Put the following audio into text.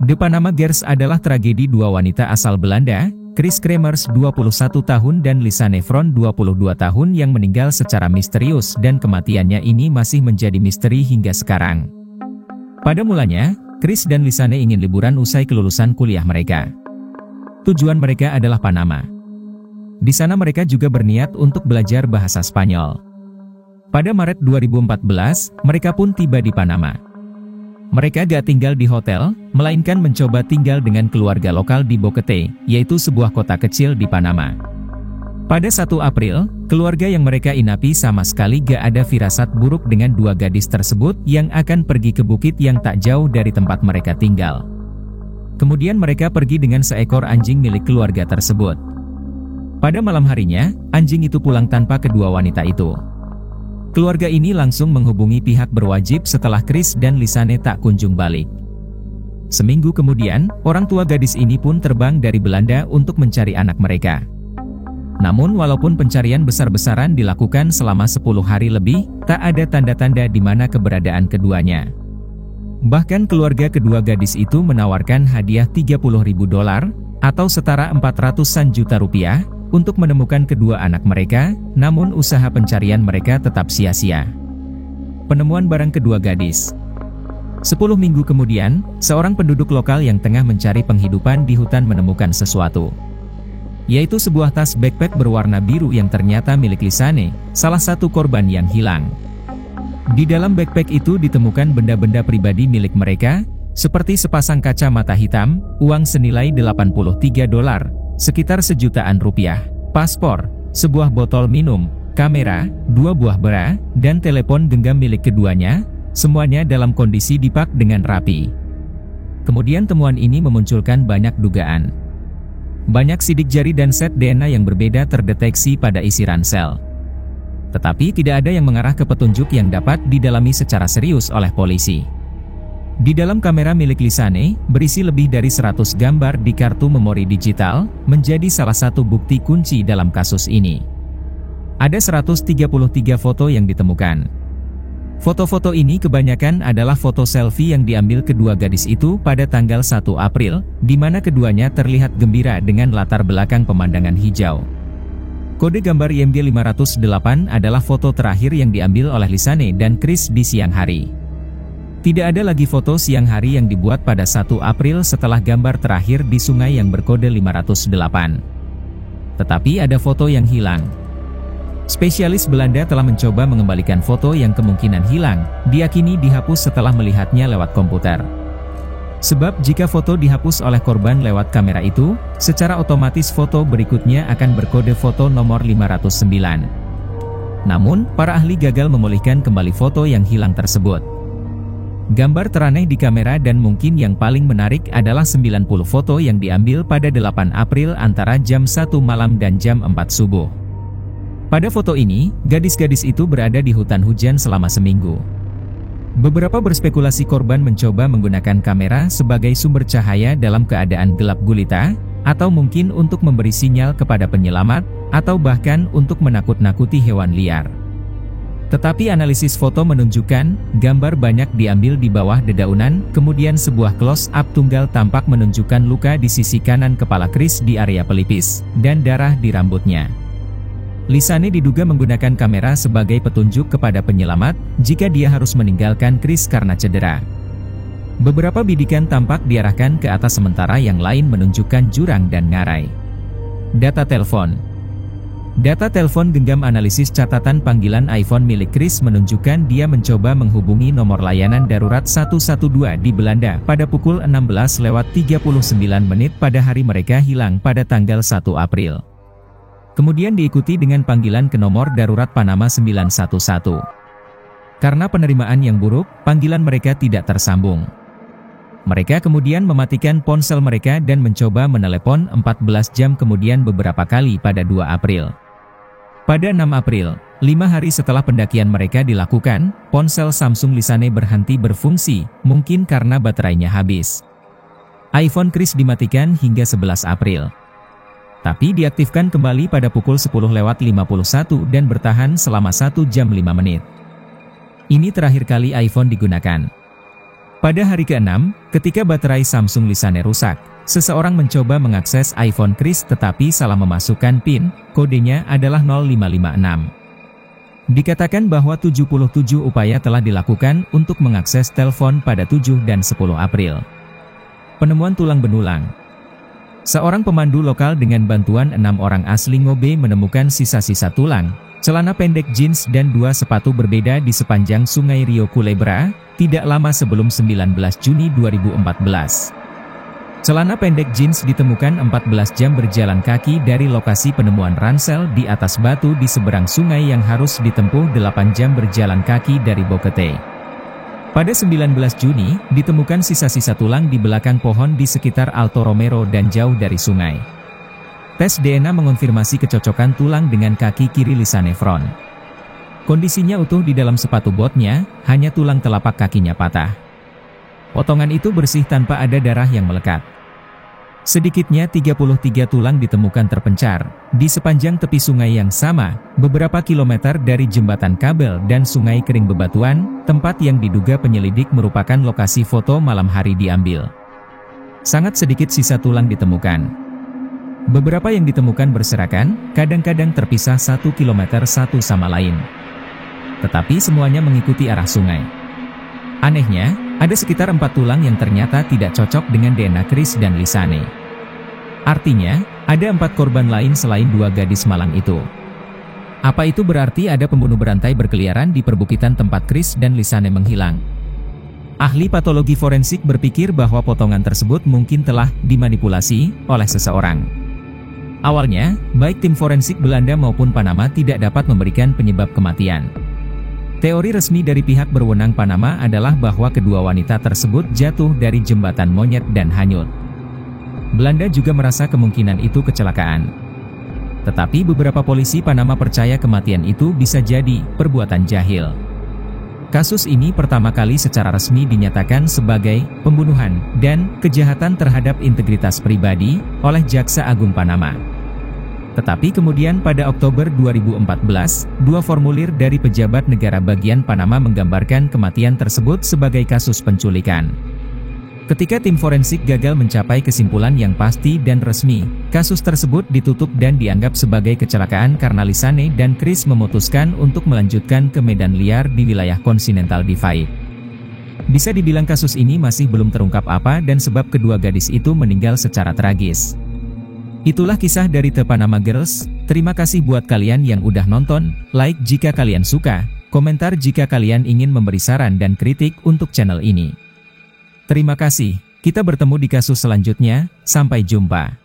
The Panama Girls adalah tragedi dua wanita asal Belanda, Chris Kremers 21 tahun dan Lisanne Fron 22 tahun yang meninggal secara misterius dan kematiannya ini masih menjadi misteri hingga sekarang. Pada mulanya, Chris dan Lisanne ingin liburan usai kelulusan kuliah mereka. Tujuan mereka adalah Panama. Di sana mereka juga berniat untuk belajar bahasa Spanyol. Pada Maret 2014, mereka pun tiba di Panama. Mereka gak tinggal di hotel, melainkan mencoba tinggal dengan keluarga lokal di Boquete, yaitu sebuah kota kecil di Panama. Pada 1 April, keluarga yang mereka inapi sama sekali gak ada firasat buruk dengan dua gadis tersebut yang akan pergi ke bukit yang tak jauh dari tempat mereka tinggal. Kemudian mereka pergi dengan seekor anjing milik keluarga tersebut. Pada malam harinya, anjing itu pulang tanpa kedua wanita itu. Keluarga ini langsung menghubungi pihak berwajib setelah Chris dan Lisanne tak kunjung balik. Seminggu kemudian, orang tua gadis ini pun terbang dari Belanda untuk mencari anak mereka. Namun walaupun pencarian besar-besaran dilakukan selama 10 hari lebih, tak ada tanda-tanda di mana keberadaan keduanya. Bahkan keluarga kedua gadis itu menawarkan hadiah $30.000 atau setara 400-an juta rupiah, untuk menemukan kedua anak mereka, namun usaha pencarian mereka tetap sia-sia. Penemuan barang kedua gadis. 10 minggu kemudian, seorang penduduk lokal yang tengah mencari penghidupan di hutan menemukan sesuatu. Yaitu sebuah tas backpack berwarna biru yang ternyata milik Lisanne, salah satu korban yang hilang. Di dalam backpack itu ditemukan benda-benda pribadi milik mereka, seperti sepasang kacamata hitam, uang senilai $83, sekitar sejutaan rupiah, paspor, sebuah botol minum, kamera, 2 buah bra, dan telepon genggam milik keduanya, semuanya dalam kondisi dipak dengan rapi. Kemudian temuan ini memunculkan banyak dugaan. Banyak sidik jari dan set DNA yang berbeda terdeteksi pada isi ransel. Tetapi tidak ada yang mengarah ke petunjuk yang dapat didalami secara serius oleh polisi. Di dalam kamera milik Lisanne, berisi lebih dari 100 gambar di kartu memori digital, menjadi salah satu bukti kunci dalam kasus ini. Ada 133 foto yang ditemukan. Foto-foto ini kebanyakan adalah foto selfie yang diambil kedua gadis itu pada tanggal 1 April, di mana keduanya terlihat gembira dengan latar belakang pemandangan hijau. Kode gambar IMG 508 adalah foto terakhir yang diambil oleh Lisanne dan Chris di siang hari. Tidak ada lagi foto siang hari yang dibuat pada 1 April setelah gambar terakhir di sungai yang berkode 508. Tetapi ada foto yang hilang. Spesialis Belanda telah mencoba mengembalikan foto yang kemungkinan hilang, diyakini dihapus setelah melihatnya lewat komputer. Sebab jika foto dihapus oleh korban lewat kamera itu, secara otomatis foto berikutnya akan berkode foto nomor 509. Namun, para ahli gagal memulihkan kembali foto yang hilang tersebut. Gambar teraneh di kamera dan mungkin yang paling menarik adalah 90 foto yang diambil pada 8 April antara jam 1 malam dan jam 4 subuh. Pada foto ini, gadis-gadis itu berada di hutan hujan selama seminggu. Beberapa berspekulasi korban mencoba menggunakan kamera sebagai sumber cahaya dalam keadaan gelap gulita, atau mungkin untuk memberi sinyal kepada penyelamat, atau bahkan untuk menakut-nakuti hewan liar. Tetapi analisis foto menunjukkan, gambar banyak diambil di bawah dedaunan, kemudian sebuah close-up tunggal tampak menunjukkan luka di sisi kanan kepala Chris di area pelipis, dan darah di rambutnya. Lisanne diduga menggunakan kamera sebagai petunjuk kepada penyelamat, jika dia harus meninggalkan Chris karena cedera. Beberapa bidikan tampak diarahkan ke atas sementara yang lain menunjukkan jurang dan ngarai. Data telepon. Data telepon genggam analisis catatan panggilan iPhone milik Chris menunjukkan dia mencoba menghubungi nomor layanan darurat 112 di Belanda pada pukul 16:39 pada hari mereka hilang pada tanggal 1 April. Kemudian diikuti dengan panggilan ke nomor darurat Panama 911. Karena penerimaan yang buruk, panggilan mereka tidak tersambung. Mereka kemudian mematikan ponsel mereka dan mencoba menelepon 14 jam kemudian beberapa kali pada 2 April. Pada 6 April, 5 hari setelah pendakian mereka dilakukan, ponsel Samsung Lisanne berhenti berfungsi, mungkin karena baterainya habis. iPhone Chris dimatikan hingga 11 April. Tapi diaktifkan kembali pada pukul 10:51 dan bertahan selama 1 jam 5 menit. Ini terakhir kali iPhone digunakan. Pada hari ke-6, ketika baterai Samsung Lisanne rusak, seseorang mencoba mengakses iPhone Kris tetapi salah memasukkan PIN, kodenya adalah 0556. Dikatakan bahwa 77 upaya telah dilakukan untuk mengakses telepon pada 7 dan 10 April. Penemuan tulang benulang. Seorang pemandu lokal dengan bantuan 6 orang asli Ngobe menemukan sisa-sisa tulang, celana pendek jeans dan 2 sepatu berbeda di sepanjang Sungai Rio Culebra, tidak lama sebelum 19 Juni 2014. Celana pendek jeans ditemukan 14 jam berjalan kaki dari lokasi penemuan ransel di atas batu di seberang sungai yang harus ditempuh 8 jam berjalan kaki dari Bokete. Pada 19 Juni, ditemukan sisa-sisa tulang di belakang pohon di sekitar Alto Romero dan jauh dari sungai. Tes DNA mengonfirmasi kecocokan tulang dengan kaki kiri Lisanne Front. Kondisinya utuh di dalam sepatu botnya, hanya tulang telapak kakinya patah. Potongan itu bersih tanpa ada darah yang melekat. Sedikitnya 33 tulang ditemukan terpencar di sepanjang tepi sungai yang sama, beberapa kilometer dari jembatan kabel dan sungai kering bebatuan, tempat yang diduga penyelidik merupakan lokasi foto malam hari diambil. Sangat sedikit sisa tulang ditemukan. Beberapa yang ditemukan berserakan, kadang-kadang terpisah 1 kilometer satu sama lain. Tetapi semuanya mengikuti arah sungai. Anehnya, ada sekitar 4 tulang yang ternyata tidak cocok dengan DNA Kris dan Lisanne. Artinya, ada 4 korban lain selain 2 gadis malang itu. Apa itu berarti ada pembunuh berantai berkeliaran di perbukitan tempat Kris dan Lisanne menghilang? Ahli patologi forensik berpikir bahwa potongan tersebut mungkin telah dimanipulasi oleh seseorang. Awalnya, baik tim forensik Belanda maupun Panama tidak dapat memberikan penyebab kematian. Teori resmi dari pihak berwenang Panama adalah bahwa kedua wanita tersebut jatuh dari jembatan monyet dan hanyut. Belanda juga merasa kemungkinan itu kecelakaan. Tetapi beberapa polisi Panama percaya kematian itu bisa jadi perbuatan jahil. Kasus ini pertama kali secara resmi dinyatakan sebagai pembunuhan dan kejahatan terhadap integritas pribadi oleh Jaksa Agung Panama. Tetapi kemudian pada Oktober 2014, 2 formulir dari pejabat negara bagian Panama menggambarkan kematian tersebut sebagai kasus penculikan. Ketika tim forensik gagal mencapai kesimpulan yang pasti dan resmi, kasus tersebut ditutup dan dianggap sebagai kecelakaan karena Lisanne dan Kris memutuskan untuk melanjutkan ke medan liar di wilayah Continental Divide. Bisa dibilang kasus ini masih belum terungkap apa dan sebab kedua gadis itu meninggal secara tragis. Itulah kisah dari The Panama Girls. Terima kasih buat kalian yang udah nonton, like jika kalian suka, komentar jika kalian ingin memberi saran dan kritik untuk channel ini. Terima kasih, kita bertemu di kasus selanjutnya, sampai jumpa.